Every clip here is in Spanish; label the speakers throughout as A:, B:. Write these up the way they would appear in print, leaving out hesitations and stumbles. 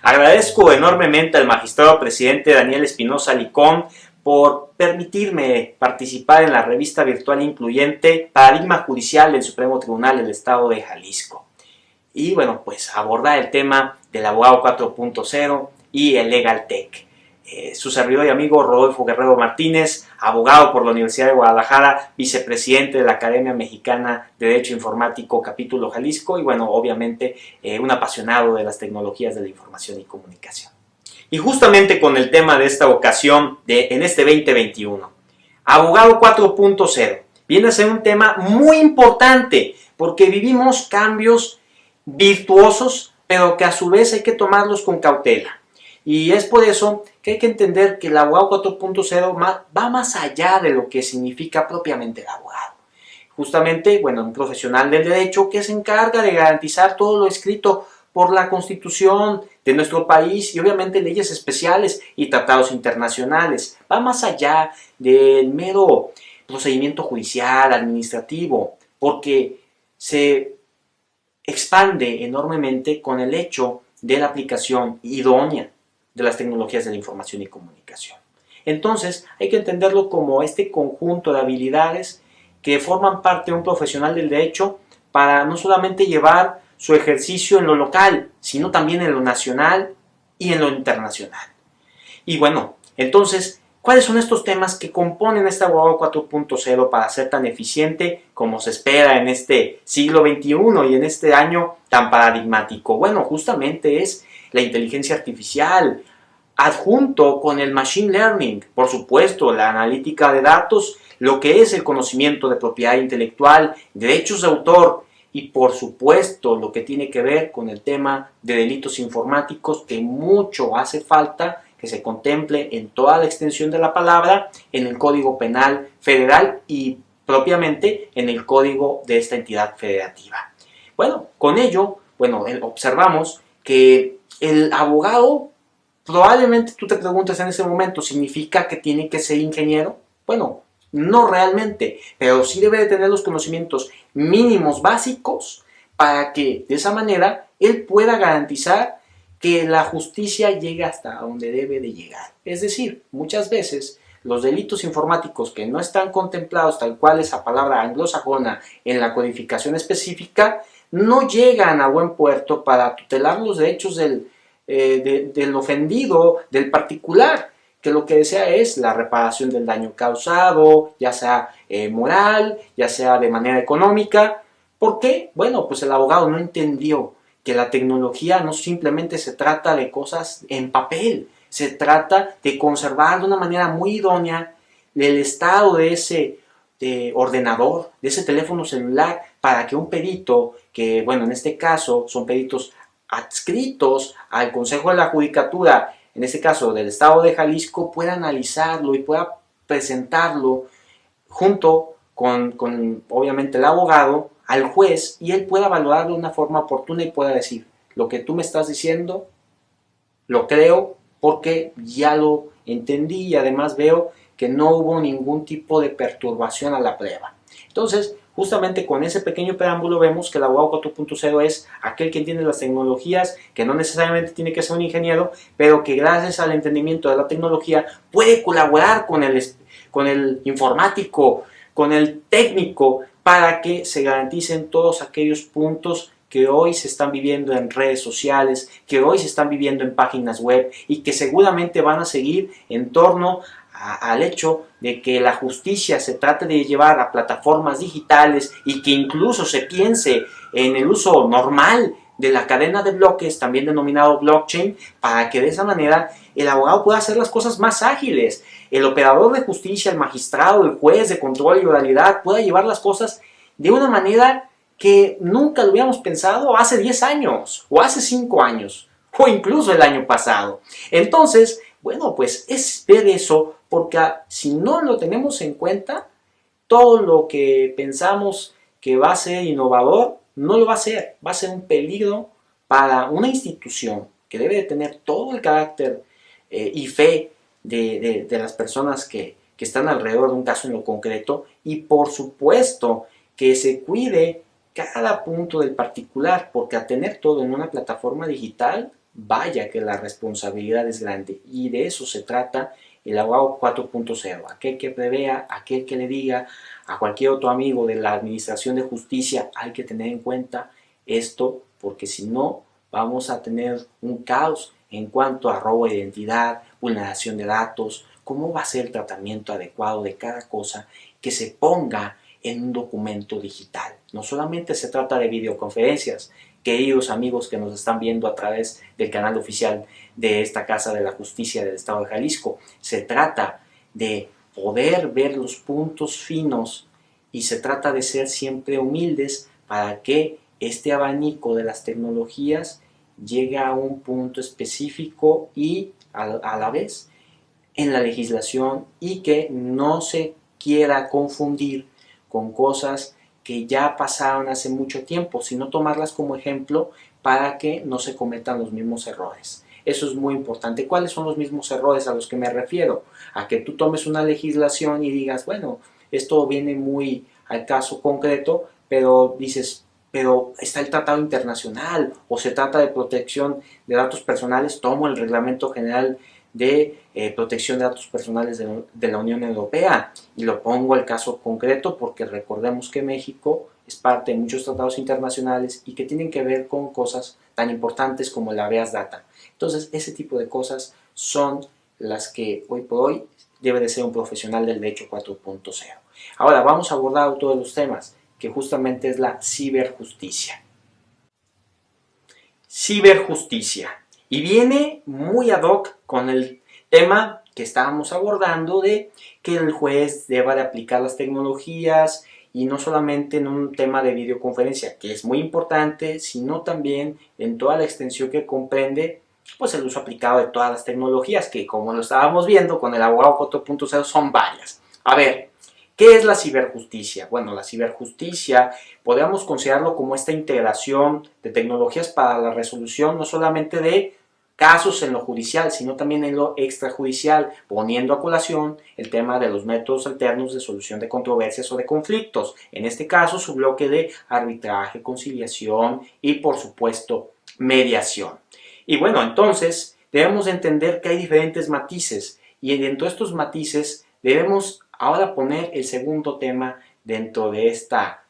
A: Agradezco enormemente al magistrado presidente Daniel Espinosa Licón por permitirme participar en la revista virtual incluyente Paradigma Judicial del Supremo Tribunal del Estado de Jalisco. Y bueno, pues abordar el tema del abogado 4.0 y el Legal Tech. Su servidor y amigo Rodolfo Guerrero Martínez, abogado por la Universidad de Guadalajara, vicepresidente de la Academia Mexicana de Derecho Informático, capítulo Jalisco, y bueno, obviamente un apasionado de las tecnologías de la información y comunicación. Y justamente con el tema de esta ocasión, en este 2021, abogado 4.0, viene a ser un tema muy importante, porque vivimos cambios virtuosos, pero que a su vez hay que tomarlos con cautela. Y es por eso que hay que entender que el abogado 4.0 va más allá de lo que significa propiamente el abogado. Justamente, bueno, un profesional del derecho que se encarga de garantizar todo lo escrito por la Constitución de nuestro país y obviamente leyes especiales y tratados internacionales. Va más allá del mero procedimiento judicial, administrativo, porque se expande enormemente con el hecho de la aplicación idónea de las tecnologías de la información y comunicación. Entonces, hay que entenderlo como este conjunto de habilidades que forman parte de un profesional del derecho para no solamente llevar su ejercicio en lo local, sino también en lo nacional y en lo internacional. Y bueno, entonces, ¿cuáles son estos temas que componen este abogado 4.0 para ser tan eficiente como se espera en este siglo XXI y en este año tan paradigmático? Bueno, justamente es la inteligencia artificial, adjunto con el machine learning, por supuesto, la analítica de datos, lo que es el conocimiento de propiedad intelectual, derechos de autor y por supuesto lo que tiene que ver con el tema de delitos informáticos, que mucho hace falta que se contemple en toda la extensión de la palabra en el Código Penal Federal y propiamente en el código de esta entidad federativa. Bueno, con ello, observamos que el abogado, probablemente tú te preguntas en ese momento, ¿significa que tiene que ser ingeniero? Bueno, no realmente, pero sí debe de tener los conocimientos mínimos básicos para que de esa manera él pueda garantizar que la justicia llegue hasta donde debe de llegar. Es decir, muchas veces los delitos informáticos que no están contemplados tal cual esa palabra anglosajona en la codificación específica no llegan a buen puerto para tutelar los derechos del ofendido, del particular, que lo que desea es la reparación del daño causado, ya sea moral, ya sea de manera económica. ¿Por qué? Bueno, pues el abogado no entendió que la tecnología no simplemente se trata de cosas en papel, se trata de conservar de una manera muy idónea el estado de ese ordenador, de ese teléfono celular, para que un perito, que bueno, en este caso son peritos adscritos al Consejo de la Judicatura, en este caso del Estado de Jalisco, pueda analizarlo y pueda presentarlo junto con obviamente el abogado al juez y él pueda valorarlo de una forma oportuna y pueda decir, lo que tú me estás diciendo lo creo porque ya lo entendí y además veo que no hubo ningún tipo de perturbación a la prueba. Entonces, justamente con ese pequeño preámbulo vemos que el abogado 4.0 es aquel que entiende las tecnologías, que no necesariamente tiene que ser un ingeniero, pero que gracias al entendimiento de la tecnología puede colaborar con el informático, con el técnico, para que se garanticen todos aquellos puntos que hoy se están viviendo en redes sociales, que hoy se están viviendo en páginas web y que seguramente van a seguir en torno al hecho de que la justicia se trate de llevar a plataformas digitales y que incluso se piense en el uso normal de la cadena de bloques, también denominado blockchain, para que de esa manera el abogado pueda hacer las cosas más ágiles. El operador de justicia, el magistrado, el juez de control y oralidad pueda llevar las cosas de una manera que nunca lo habíamos pensado hace 10 años, o hace 5 años, o incluso el año pasado. Entonces, bueno, pues es ver eso, porque si no lo tenemos en cuenta, todo lo que pensamos que va a ser innovador, no lo va a ser un peligro para una institución que debe de tener todo el carácter y fe de las personas que están alrededor de un caso en lo concreto, y por supuesto que se cuide cada punto del particular, porque al tener todo en una plataforma digital, vaya que la responsabilidad es grande, y de eso se trata el abogado 4.0, aquel que prevea, aquel que le diga a cualquier otro amigo de la administración de justicia: hay que tener en cuenta esto, porque si no vamos a tener un caos en cuanto a robo de identidad, vulneración de datos, cómo va a ser el tratamiento adecuado de cada cosa que se ponga en un documento digital. No solamente se trata de videoconferencias, queridos amigos que nos están viendo a través del canal oficial de esta Casa de la Justicia del Estado de Jalisco, se trata de poder ver los puntos finos y se trata de ser siempre humildes para que este abanico de las tecnologías llegue a un punto específico y a la vez en la legislación, y que no se quiera confundir con cosas que ya pasaron hace mucho tiempo, sino tomarlas como ejemplo para que no se cometan los mismos errores. Eso es muy importante. ¿Cuáles son los mismos errores a los que me refiero? A que tú tomes una legislación y digas, bueno, esto viene muy al caso concreto, pero dices, pero está el tratado internacional o se trata de protección de datos personales, tomo el reglamento general de protección de datos personales de la Unión Europea y lo pongo al caso concreto, porque recordemos que México es parte de muchos tratados internacionales y que tienen que ver con cosas tan importantes como la habeas data. Entonces, ese tipo de cosas son las que hoy por hoy debe de ser un profesional del derecho 4.0. Ahora vamos a abordar otro de los temas, que justamente es la ciberjusticia. Ciberjusticia. Y viene muy ad hoc con el tema que estábamos abordando de que el juez deba de aplicar las tecnologías, y no solamente en un tema de videoconferencia, que es muy importante, sino también en toda la extensión que comprende pues el uso aplicado de todas las tecnologías, que como lo estábamos viendo con el abogado 4.0 son varias. A ver, ¿qué es la ciberjusticia? Bueno, la ciberjusticia podríamos considerarlo como esta integración de tecnologías para la resolución no solamente de casos en lo judicial, sino también en lo extrajudicial, poniendo a colación el tema de los métodos alternos de solución de controversias o de conflictos. En este caso, su bloque de arbitraje, conciliación y, por supuesto, mediación. Y bueno, entonces debemos entender que hay diferentes matices, y dentro de estos matices debemos ahora poner el segundo tema dentro de esta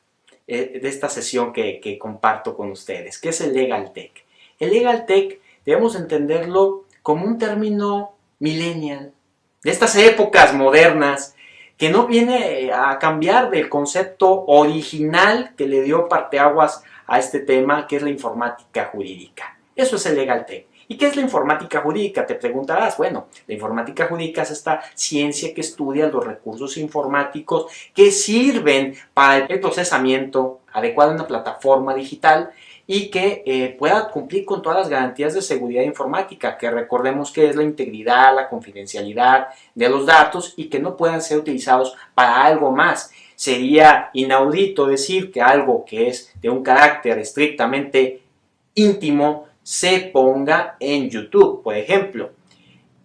A: sesión que comparto con ustedes, que es el Legal Tech. El Legal Tech debemos entenderlo como un término millennial, de estas épocas modernas, que no viene a cambiar del concepto original que le dio parteaguas a este tema, que es la informática jurídica. Eso es el Legal Tech. ¿Y qué es la informática jurídica? Te preguntarás. Bueno, la informática jurídica es esta ciencia que estudia los recursos informáticos que sirven para el procesamiento adecuado en una plataforma digital y que pueda cumplir con todas las garantías de seguridad informática, que recordemos que es la integridad, la confidencialidad de los datos, y que no puedan ser utilizados para algo más. Sería inaudito decir que algo que es de un carácter estrictamente íntimo se ponga en YouTube, por ejemplo,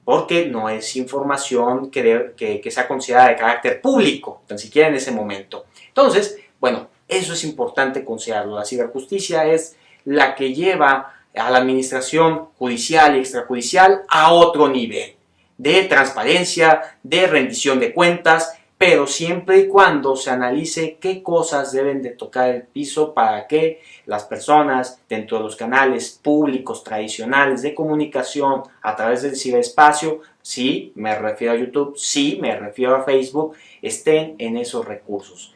A: porque no es información que sea considerada de carácter público, tan siquiera en ese momento. Entonces, bueno, eso es importante considerarlo. La ciberjusticia es la que lleva a la administración judicial y extrajudicial a otro nivel de transparencia, de rendición de cuentas, pero siempre y cuando se analice qué cosas deben de tocar el piso para que las personas dentro de los canales públicos tradicionales de comunicación a través del ciberespacio, sí me refiero a YouTube, sí me refiero a Facebook, estén en esos recursos.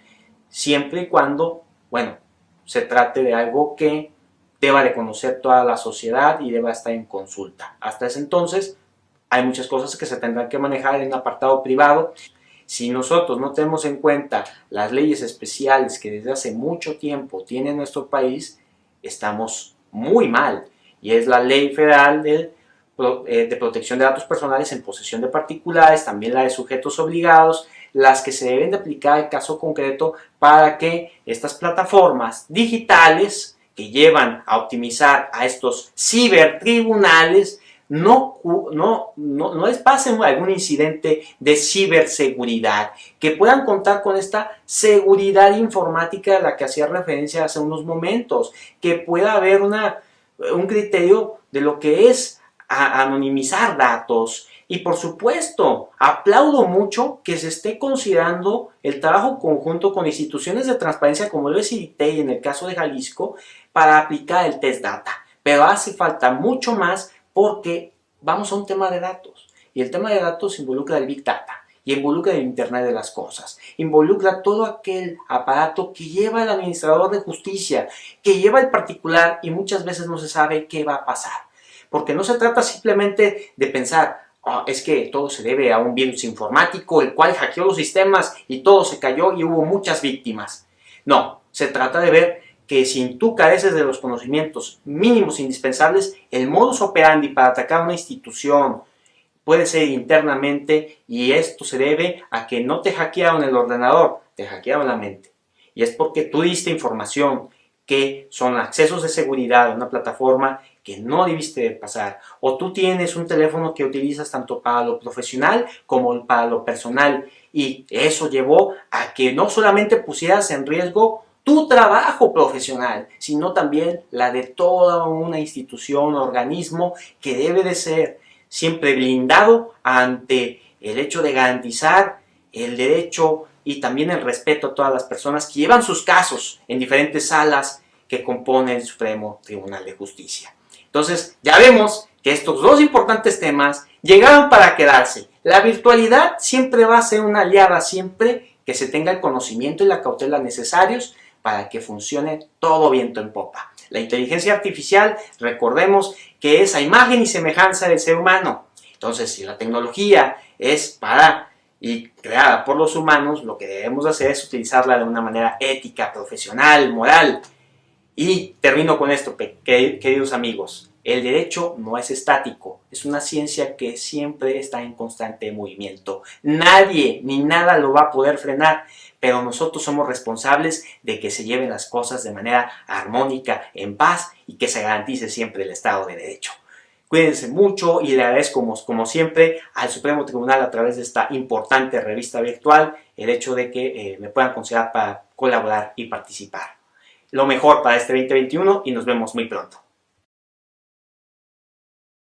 A: Siempre y cuando, bueno, se trate de algo que deba de conocer toda la sociedad y deba estar en consulta. Hasta ese entonces hay muchas cosas que se tendrán que manejar en un apartado privado. Si nosotros no tenemos en cuenta las leyes especiales que desde hace mucho tiempo tiene nuestro país, estamos muy mal. Y es la Ley Federal de Protección de Datos Personales en posesión de particulares, también la de sujetos obligados, las que se deben de aplicar al caso concreto para que estas plataformas digitales que llevan a optimizar a estos cibertribunales no les pase algún incidente de ciberseguridad, que puedan contar con esta seguridad informática a la que hacía referencia hace unos momentos, que pueda haber un criterio de lo que es anonimizar datos. Y por supuesto, aplaudo mucho que se esté considerando el trabajo conjunto con instituciones de transparencia como lo es IDITEI en el caso de Jalisco para aplicar el test data. Pero hace falta mucho más porque vamos a un tema de datos. Y el tema de datos involucra el Big Data y involucra el Internet de las cosas. Involucra todo aquel aparato que lleva el administrador de justicia, que lleva el particular y muchas veces no se sabe qué va a pasar. Porque no se trata simplemente de pensar, oh, es que todo se debe a un virus informático, el cual hackeó los sistemas y todo se cayó y hubo muchas víctimas. No, se trata de ver que si tú careces de los conocimientos mínimos indispensables, el modus operandi para atacar una institución puede ser internamente y esto se debe a que no te hackearon el ordenador, te hackearon la mente. Y es porque tú diste información que son accesos de seguridad a una plataforma que no debiste pasar, o tú tienes un teléfono que utilizas tanto para lo profesional como para lo personal y eso llevó a que no solamente pusieras en riesgo tu trabajo profesional, sino también la de toda una institución, organismo que debe de ser siempre blindado ante el hecho de garantizar el derecho y también el respeto a todas las personas que llevan sus casos en diferentes salas que compone el Supremo Tribunal de Justicia. Entonces, ya vemos que estos dos importantes temas llegaron para quedarse. La virtualidad siempre va a ser una aliada, siempre que se tenga el conocimiento y la cautela necesarios para que funcione todo viento en popa. La inteligencia artificial, recordemos que es a imagen y semejanza del ser humano. Entonces, si la tecnología es para y creada por los humanos, lo que debemos hacer es utilizarla de una manera ética, profesional, moral. Y termino con esto, queridos amigos. El derecho no es estático, es una ciencia que siempre está en constante movimiento. Nadie ni nada lo va a poder frenar, pero nosotros somos responsables de que se lleven las cosas de manera armónica, en paz y que se garantice siempre el Estado de Derecho. Cuídense mucho y le agradezco como siempre al Supremo Tribunal a través de esta importante revista virtual el hecho de que me puedan considerar para colaborar y participar. Lo mejor para este 2021 y nos vemos muy pronto.